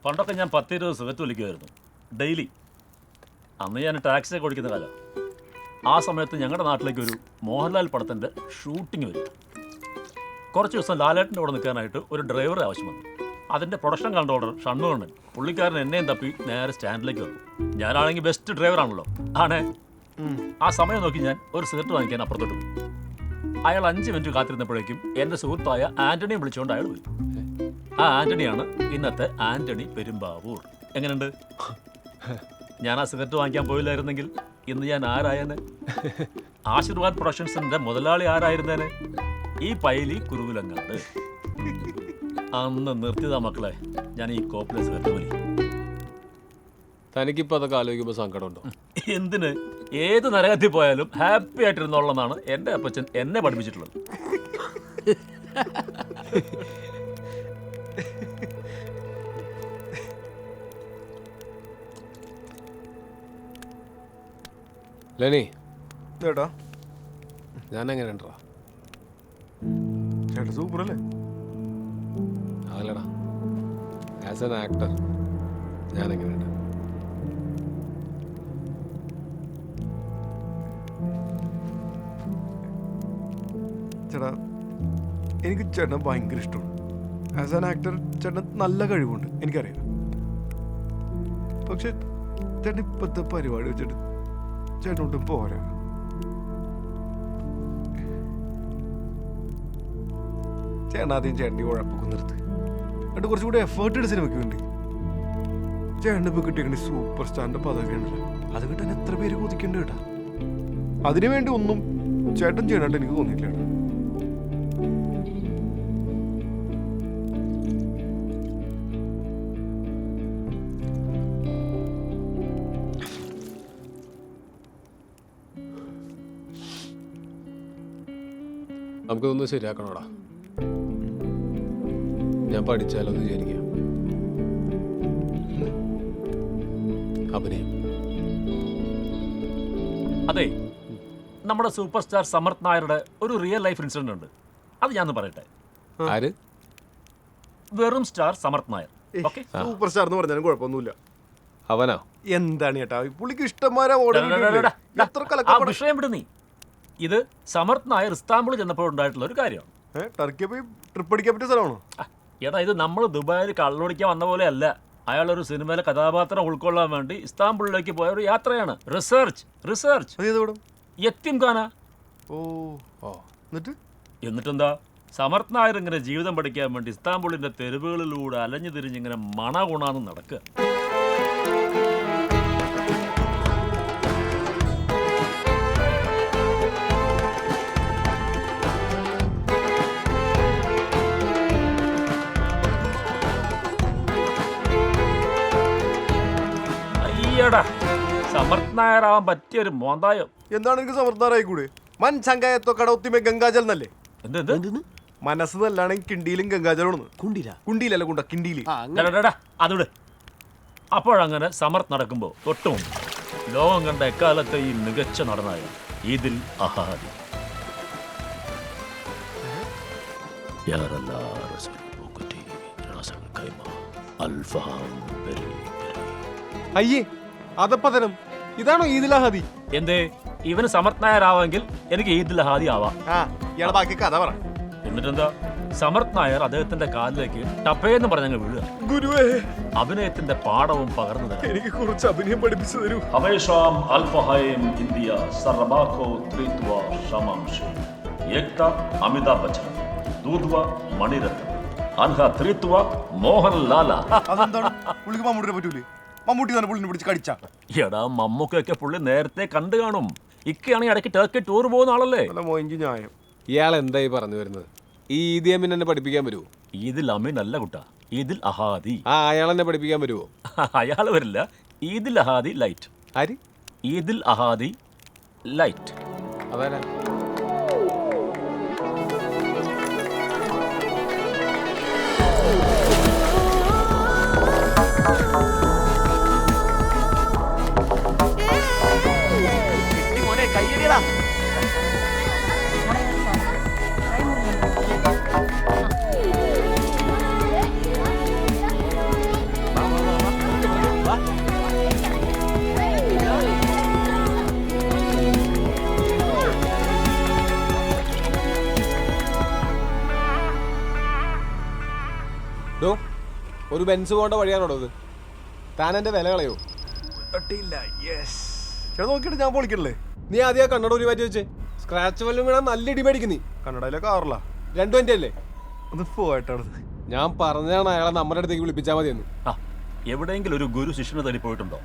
പണ്ടൊക്കെ ഞാൻ 10-20 cigarette വലിക്കുമായിരുന്നു daily. അന്ന് ഞാൻ ടാക്സിയൊക്കെ ഓടിക്കുന്ന കാലം. ആ സമയത്ത് ഞങ്ങളുടെ നാട്ടിലേക്ക് ഒരു മോഹൻലാൽ പടത്തിൻ്റെ ഷൂട്ടിംഗ് വരും. കുറച്ച് ദിവസം ലാലേട്ടൻ്റെ കൂടെ നിൽക്കാനായിട്ട് ഒരു ഡ്രൈവറെ ആവശ്യം വന്നു. അതിൻ്റെ പ്രൊഡക്ഷൻ കൺട്രോളർ ഷണ്ണുകണ്ണൻ പുള്ളിക്കാരൻ എന്നെയും തപ്പി നേരെ സ്റ്റാൻഡിലേക്ക് വന്നു. ഞാനാണെങ്കിൽ ബെസ്റ്റ് ഡ്രൈവറാണല്ലോ ആണേ. ആ സമയം നോക്കി ഞാൻ ഒരു സിഗരറ്റ് വാങ്ങിക്കാൻ അപ്പുറത്തോട്ട് പോയി. അയാൾ 5 മിനിറ്റ് കാത്തിരുന്നപ്പോഴേക്കും എൻ്റെ സുഹൃത്തായ ആൻ്റണിയെ വിളിച്ചുകൊണ്ട് അയാൾ പോയി. ആ ആൻ്റണിയാണ് ഇന്നത്തെ ആൻ്റണി പെരുമ്പാവൂർ. എങ്ങനെയുണ്ട്? ഞാൻ ആ സിഗരറ്റ് വാങ്ങിക്കാൻ പോയില്ലായിരുന്നെങ്കിൽ ഇന്ന് ഞാൻ ആരായനെ? ആശീർവാദ് പ്രൊഡക്ഷൻസിൻ്റെ മുതലാളി ആരായിരുന്നേനെ? ഈ പൈലി കുരുവിലങ്ങാട്. അന്ന് നിർത്തിയതാ മക്കളെ ഞാൻ ഈ കോപ്പിലെ സിഗരറ്റ് വലി. തനിക്കിപ്പോൾ അതൊക്കെ ആലോചിക്കുമ്പോൾ സങ്കടമുണ്ടോ? എന്തിന്? ഏത് നരകത്തിൽ പോയാലും ഹാപ്പി ആയിട്ടിരുന്നോളെന്നാണ് എൻ്റെ അപ്പച്ചൻ എന്നെ പഠിപ്പിച്ചിട്ടുള്ളത്. ലെനി ചേട്ടാ, ഞാൻ എങ്ങനെയുണ്ടാ? ചേട്ടാ സൂപ്പർ അല്ലേ? അതല്ലടാ, ആസ് എൻ ആക്ടർ ഞാൻ എങ്ങനെയുണ്ട്? ചേട്ടാ, എനിക്ക് ചേട്ടനെ ഭയങ്കര ഇഷ്ടമാണ്. ആസ് ആൻ ആക്ടർ ചേട്ടൻ നല്ല കഴിവുണ്ട്, എനിക്കറിയാം. പക്ഷെ ചേട്ടൻ ഇപ്പോഴത്തെ പരിപാടി വെച്ചിട്ട് ചേട്ടനൊട്ടും പോരാ. ചേട്ടൻ ആദ്യം ചേട്ടൻ്റെ ഉഴപ്പൊക്കെ നിർത്ത്, എന്നിട്ട് കുറച്ചും കൂടി എഫേർട്ട് എടുത്ത് സിനിമയ്ക്ക് വേണ്ടി. ചേട്ടൻ ഇപ്പോൾ കിട്ടിയ സൂപ്പർ സ്റ്റാറിൻ്റെ പദവി ഉണ്ടല്ലോ, അത് കിട്ടാൻ എത്ര പേര് കൊതിക്കണ്ട് കേട്ടാ. അതിനു വേണ്ടി ഒന്നും ചേട്ടൻ ചെയ്യണായിട്ട് എനിക്ക് തോന്നിയില്ല കേട്ടോ. നമുക്കിതൊന്ന് ശരിയാക്കണോടാ. ഞാൻ പഠിച്ചാലോ എന്ന് വിചാരിക്കാം. അഭിനയം. അതെ, നമ്മുടെ സൂപ്പർ സ്റ്റാർ സമർത്ഥ് നായരുടെ ഒരു റിയൽ ലൈഫ് ഇൻസിഡന്റ് ഉണ്ട്. അത് ഞാനൊന്ന് പറയട്ടെ. ആര്? വെറും star Samarth Nair. Okay, super star എന്ന് പറഞ്ഞാലും കുഴപ്പമൊന്നുമില്ല. അവനാ? എന്താണ് ചേട്ടാ, പുള്ളിക്ക് ഇഷ്ടംമാരെ ആ വിഷയം വിട് നീ. ഇത് സമർത്ഥ് നായർ ഇസ്താംബുൾ ചെന്നപ്പോൾ ഉണ്ടായിട്ടുള്ള ഒരു കാര്യമാണ്. ടർക്കിയെ പോയി ട്രിപ്പ് അടിക്കാൻ പറ്റിയ സ്ഥലമാണോ? ഏതാ, ഇത് നമ്മൾ ദുബായിൽ കള്ളൊടിക്കാൻ വന്ന പോലെ അല്ല. അയാളൊരു സിനിമയിലെ കഥാപാത്രം ഉൾക്കൊള്ളാൻ വേണ്ടി ഇസ്താംബുളിലേക്ക് പോയ ഒരു യാത്രയാണ്. റിസർച്ച് യത്തീംഖാന. എന്നിട്ടെന്താ, സമർത്ഥ് നായർ ഇങ്ങനെ ജീവിതം പഠിക്കാൻ വേണ്ടി ഇസ്താംബുളിന്റെ തെരുവുകളിലൂടെ അലഞ്ഞു തിരിഞ്ഞിങ്ങനെ മണകുണാന്ന് നടക്കുക. സമർത്ഥ് നായരാവാൻ പറ്റിയൊരു മോന്തായോ. എന്താണ് എനിക്ക് സമർത്ഥ് നായർ ആയിക്കൂടെ? മൻ ചങ്കായത്തോ കടൗത്തിമേ ഗംഗാജൽ എന്നല്ലേ? മനസ്സ് നല്ലാണെങ്കിൽ കിണ്ടിയിലും ഗംഗാജലാണ്. കുണ്ടിയിലല്ല കുണ്ട, കിണ്ടിയില്. അതോട്. അപ്പോഴങ്ങനെ സമർത്ഥ് നടക്കുമ്പോ തൊട്ടും ലോകം കണ്ട എക്കാലത്തെയും മികച്ച നടനായ ഈദിൽ അഹാദി. അയ്യേ, അതപ്പതനം. ഇതാണോ ഈദിൽ അഹാദി? എന്തേ, ഇവന് സമർത്ഥ് നായരാവെങ്കിൽ എനിക്ക് ഈദിൽ അഹാദി ആവാം. ഇയാളെ ബാക്കി കഥ പറ. എന്നിട്ടെന്താ, സമർത്ഥ് നായർ അദ്ദേഹത്തിന്റെ കാലിലേക്ക് ടപ്പേന്ന് പറഞ്ഞങ്ങ് വീഴുക. ഗുരുവേ, അഭിനയത്തിന്റെ പാഠവും പകർന്നു തരാം. എനിക്ക് കുറച്ച് അഭിനയം പഠിപ്പിച്ചു തരൂ. ഹവേഷാം അൽഫഹൈം ഇന്ത്യ സർബാഖോ ത്രിത്വ ശമാംശ ഏക്ത അമിതാഭ് ബച്ചൻ ദൂധ്വ മണിരത്നം അൻഹ ത്രിത്വ മോഹൻലാല. അതെന്താണ്? പുള്ളിക്ക് മമ്മൂട്ടിനെ പറ്റൂലേ? മമ്മൂട്ടി തന്നെ പുള്ളിനെ പിടിച്ച് കടിച്ചാ? എടാ, മമ്മൂക്കൊക്കെ പുള്ളി നേരത്തെ കണ്ടു കാണും. ഇക്കയാണെങ്കിൽ ഇടയ്ക്ക് ടർക്കി ടൂർ പോകുന്ന ആളല്ലേ. ന്യായം. ഇയാൾ എന്തായി പറഞ്ഞു വരുന്നത്? ഈ ഈദി അമീൻ എന്നെ പഠിപ്പിക്കാൻ വരുമോ? ഈദിൽ അമീൻ അല്ല കുട്ടാ, ഈദിൽ അഹാദി. അയാൾ എന്നെ പഠിപ്പിക്കാൻ വരുമോ? അയാൾ വരില്ല. ഈദിൽ അഹാദി ലൈറ്റ്. ആര്? ഈദിൽ അഹാദി ലൈറ്റ്. അതാരാ? കയ്യടിയടാ. ഒരു ബെൻസ് പോകേണ്ട വഴിയാണോ ഇത്? താൻ എൻ്റെ വില കളയോ? ചേട്ടാ നോക്കിയിട്ട് ഞാൻ പൊളിക്കണല്ലേ? നീ ആദ്യം കണ്ണട ഒരു മാറ്റി വെച്ചേ. സ്ക്രാച്ച് വല്ലതും വീണാൽ നല്ല ഇടി മേടിക്കും നീ. കന്നഡയിലെ കാറിലാ 220 അല്ലേ? ഒന്ന് പോയിട്ടാണ്. ഞാൻ പറഞ്ഞതാണ് അയാളെ നമ്മുടെ അടുത്തേക്ക് വിളിപ്പിച്ചാൽ മതിയെന്ന്. ആ എവിടെയെങ്കിലും ഒരു ഗുരു ശിഷ്യനെ തേടി പോയിട്ടുണ്ടോ?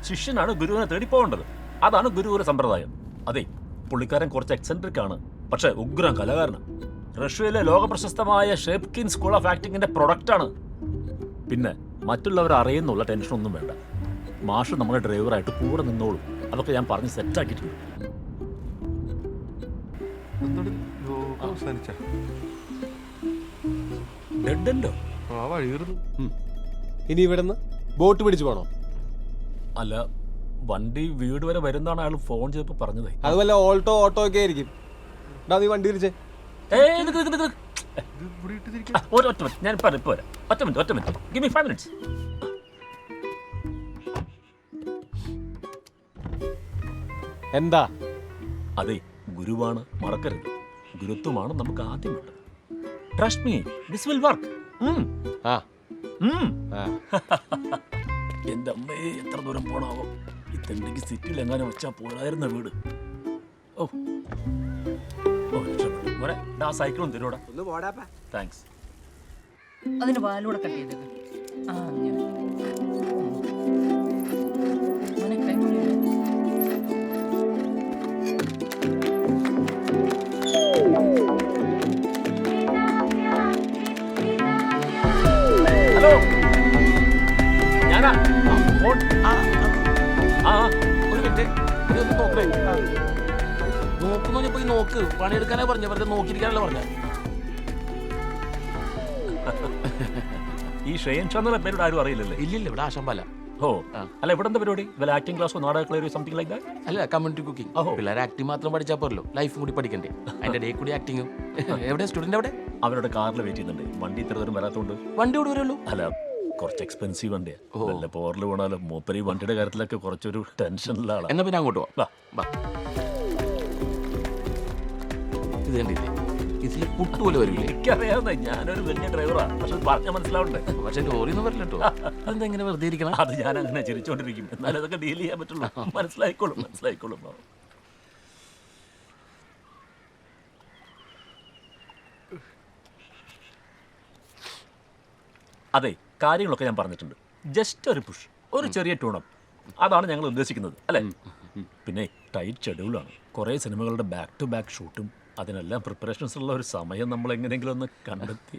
ശിഷ്യനാണ് ഗുരുവിനെ തേടി പോകേണ്ടത്. അതാണ് ഗുരുകുല സമ്പ്രദായം. അതെ, പുള്ളിക്കാരൻ കുറച്ച് എക്സെൻട്രിക് ആണ്, പക്ഷേ ഉഗ്രം കലാകാരനാണ്. റഷ്യയിലെ ലോകപ്രശസ്തമായ ഷേപ്കിൻ സ്കൂൾ ഓഫ് ആക്ടിങ്ങിന്റെ പ്രൊഡക്റ്റാണ്. പിന്നെ മറ്റുള്ളവർ അറിയുന്നുള്ള ടെൻഷനൊന്നും വേണ്ട. മാഷ് നമ്മുടെ ഡ്രൈവറായിട്ട് കൂടെ നിന്നോളും. അതൊക്കെ ഞാൻ പറഞ്ഞ് സെറ്റാക്കിയിട്ടുണ്ട്. ഡെഡല്ലോ ആ വഴിയിരുന്നു. ഇനി ഇവിടുന്ന് ബോട്ട് പിടിച്ചു പോകണോ? അല്ല, വണ്ടി വീട് വരെ വരുന്നതാണ് അയാൾ ഫോൺ ചെയ്തപ്പോൾ പറഞ്ഞതേ. അതുപോലെ ഓട്ടോ ഒക്കെ ആയിരിക്കും. നീ വണ്ടി തിരിച്ചേ. ഒറ്റ മിനിറ്റ്, ഞാൻ ഇപ്പൊ വരാം. ഒറ്റ മിനിറ്റ്. Give me 5 minutes. എന്താ? അതെ, ഗുരുവാണ്, മറക്കരുത്. ഗുരുത്വമാണ് നമുക്ക് ആദ്യം വേണ്ടത്. Trust me, this will work. ആ എന്റെ അമ്മയെ എത്ര ദൂരം പോണാവോ? ഈ തെണ്ടിക്ക് സിറ്റിയിൽ എങ്ങനെ വെച്ചാൽ പോരായിരുന്ന വീട്. ഓ മോനെ, ആ സൈക്കിളും തരൂടാ. താങ്ക്സ്. അതിന് വാലൂടെ കട്ട് ചെയ്തത്. ആ അങ്ങനെ മോനെ കൈ മുറിയില്ലേ? ഹലോ, ഞാനാ. ഫോൺ. ആ ഒരു മിനിറ്റ്, ഇതൊന്ന് നോക്കണേ. നോക്കുന്നു പോയി നോക്ക്. പണിയെടുക്കാനാ പറഞ്ഞ, വെറുതെ നോക്കിയിരിക്കാനല്ല പറഞ്ഞ. ഈ ഷെയ്ൻ ചന്ദ്ര പേരോട് ആരും അറിയില്ലല്ലേ? ഇല്ലില്ല, ഇവിടെ ആശമ്പല്ല. ഓ അല്ല, ഇവിടെ എന്താ പരിപാടി? വല്ല ആക്ടിംഗ് ക്ലാസ്സോ നാടക കളരിയോ സംതിങ് ലൈക്ക് ദാറ്റ്? അല്ല, കമ്മ്യൂണിറ്റി കുക്കിംഗ്. ഓഹോ. പിള്ളേർ ആക്ടിങ് മാത്രം പഠിച്ചാൽ പോരല്ലോ, ലൈഫും കൂടി പഠിക്കണ്ടേ. അതിന്റെ ഡേ കൂടി ആക്ടിങ്ങും. എവിടെ സ്റ്റുഡന്റ്? എവിടെ? അവരുടെ കാറിൽ വെയിറ്റ് ചെയ്യുന്നുണ്ട്. വണ്ടി ഇത്ര ദൂരം വരാത്തോണ്ട്. വണ്ടി ഇവിടെ വരുള്ളൂ. അല്ല, കുറച്ച് എക്സ്പെൻസീവ് വണ്ടിയാ. വല്ല പോറിൽ പോണാലോ. മൂപ്പര് ഈ വണ്ടിയുടെ കാര്യത്തിലൊക്കെ കുറച്ചൊരു ടെൻഷനിലാണ്. എന്നാ പിന്നെ അങ്ങോട്ട് പോവാം. വാ. വാ. ഇത് കണ്ടില്ലേ, ഇതിൽ പുട്ട് പോലെ വരില്ലേ? എനിക്കറിയാവുന്ന, ഞാനൊരു വലിയ ഡ്രൈവറാ, പക്ഷെ പറഞ്ഞ മനസ്സിലാവണ്ടേ? പക്ഷെ ലോറിയൊന്നും വരില്ല കേട്ടോ. അതെന്താ ഇങ്ങനെ വെറുതെ ഇരിക്കണം? അത് ഞാൻ അങ്ങനെ ചിരിച്ചോണ്ടിരിക്കും. എന്നാലും അതൊക്കെ ഡീൽ ചെയ്യാൻ പറ്റുള്ളൂ. മനസ്സിലായിക്കോളും. അതെ, കാര്യങ്ങളൊക്കെ ഞാൻ പറഞ്ഞിട്ടുണ്ട്. ജസ്റ്റ് ഒരു പുഷ്, ഒരു ചെറിയ ട്യൂണപ്പ്, അതാണ് ഞങ്ങൾ ഉദ്ദേശിക്കുന്നത്, അല്ലേ? പിന്നെ ടൈറ്റ് ഷെഡ്യൂളാണ്. കുറേ സിനിമകളുടെ ബാക്ക് ടു ബാക്ക് ഷൂട്ടും, അതിനെല്ലാം പ്രിപ്പറേഷൻസ് ഉള്ള ഒരു സമയം നമ്മൾ എങ്ങനെയെങ്കിലും ഒന്ന് കണ്ടെത്തി.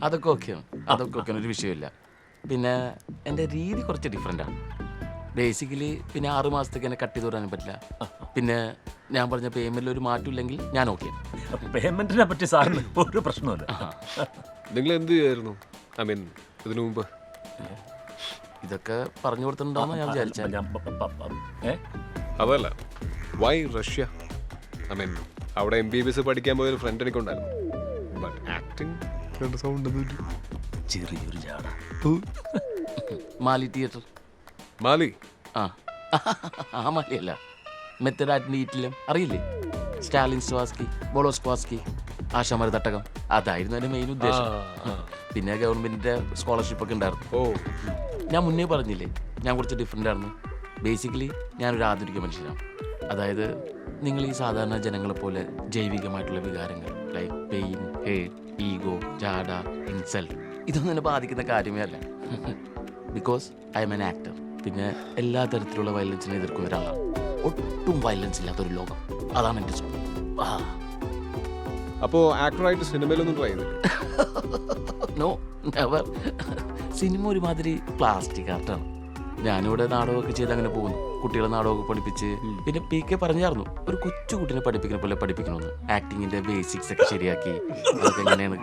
അതൊക്കെ ഓക്കെയാണ്, ഒരു വിഷയമില്ല. പിന്നെ എൻ്റെ രീതി കുറച്ച് ഡിഫറെൻ്റാണ്. ബേസിക്കലി പിന്നെ 6 മാസത്തേക്ക് എന്നെ കട്ട് ചെയ്ത് വരാനും പറ്റില്ല. പിന്നെ ഞാൻ പറഞ്ഞ പേയ്മെൻറ്റിൽ ഒരു മാറ്റമില്ലെങ്കിൽ ഞാൻ ഓക്കെ. പേയ്മെന്റിനെ പറ്റി സാറിന് ഒരു പ്രശ്നമില്ല. നിങ്ങൾ എന്ത് ചെയ്യായിരുന്നു? ഐ മീൻ ഇതിനു മുമ്പ് ഇതൊക്കെ പറഞ്ഞു കൊടുത്തിട്ടുണ്ടാവുന്ന ഞാൻ വിചാരിച്ചത്. അതല്ല, വൈ റഷ്യ? ഐ മീൻ അവിടെ MBBS പഠിക്കാൻ പോയൊരു ഫ്രണ്ട് എനിക്കുണ്ടായിരുന്നു. ബട്ട് ആക്ടിങ് സൗണ്ട് ചെറിയൊരു ജാട. മാലി തിയേറ്റർ. മാലി? ആ മാലിയല്ല, മെത്തഡ് ആറ്റിൻ്റെ ഈറ്റിലും അറിയില്ലേ? സ്റ്റാലിൻ സ്വാസ്കി, ബോളോസ്ക്വാസ്കി, ആശാമര തട്ടകം, അതായിരുന്നു എൻ്റെ മെയിൻ ഉദ്ദേശം. പിന്നെ ഗവൺമെൻറ്റിൻ്റെ സ്കോളർഷിപ്പൊക്കെ ഉണ്ടായിരുന്നു. ഓ, ഞാൻ മുന്നേ പറഞ്ഞില്ലേ, ഞാൻ കുറച്ച് ഡിഫറെൻ്റ് ആയിരുന്നു. ബേസിക്കലി ഞാനൊരു ആധുനിക മനുഷ്യനാണ്. അതായത് നിങ്ങൾ ഈ സാധാരണ ജനങ്ങളെ പോലെ ജൈവികമായിട്ടുള്ള വികാരങ്ങൾ ലൈക്ക് പെയിൻ, ഹേറ്റ്, ഈഗോ, ജാഡ, ഇൻസൾട്ട്, ഇതൊന്നും എന്നെ ബാധിക്കുന്ന കാര്യമേ അല്ല. Because I am an actor. പിന്നെ എല്ലാ തരത്തിലുള്ള വയലൻസിനെ എതിർക്കുന്ന ഒരാളാണ്. ഒട്ടും വയലൻസ് ഇല്ലാത്തൊരു ലോകം, അതാണ് എൻ്റെ സ്വപ്നം. അപ്പോൾ ആക്ടറായിട്ട് സിനിമയിലൊന്നും ട്രൈ ചെയ്തില്ല? No, never. സിനിമ ഒരുമാതിരി പ്ലാസ്റ്റിക് ആർട്ടാണ്. ഞാനിവിടെ നാടകമൊക്കെ ചെയ്ത് അങ്ങനെ പോകുന്നു. കുട്ടികളെ നാടകമൊക്കെ പഠിപ്പിച്ച്, പിന്നെ PK പറഞ്ഞായിരുന്നു ഒരു കൊച്ചു കുട്ടീനെ പഠിപ്പിക്കുന്ന പോലെ പഠിപ്പിക്കണമെന്ന്. ആക്ടിങ്ങിന്റെ ബേസിക്സ് ഒക്കെ ശരിയാക്കി അതൊക്കെ എങ്ങനെയാണ്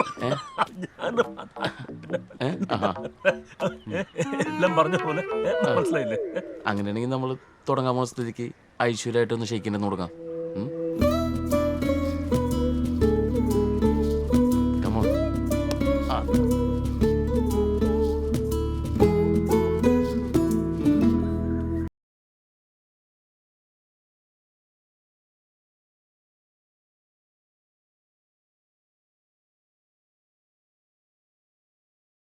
എല്ലാം പറഞ്ഞ പോലെ മനസ്സിലായില്ലേ? അങ്ങനെയാണെങ്കിൽ നമ്മൾ തുടങ്ങാൻ പോകുന്ന സ്ഥിതിക്ക് ഐശ്വര്യമായിട്ടൊന്ന് ഷെയ്ക്കിൻ്റെ തുടങ്ങാം.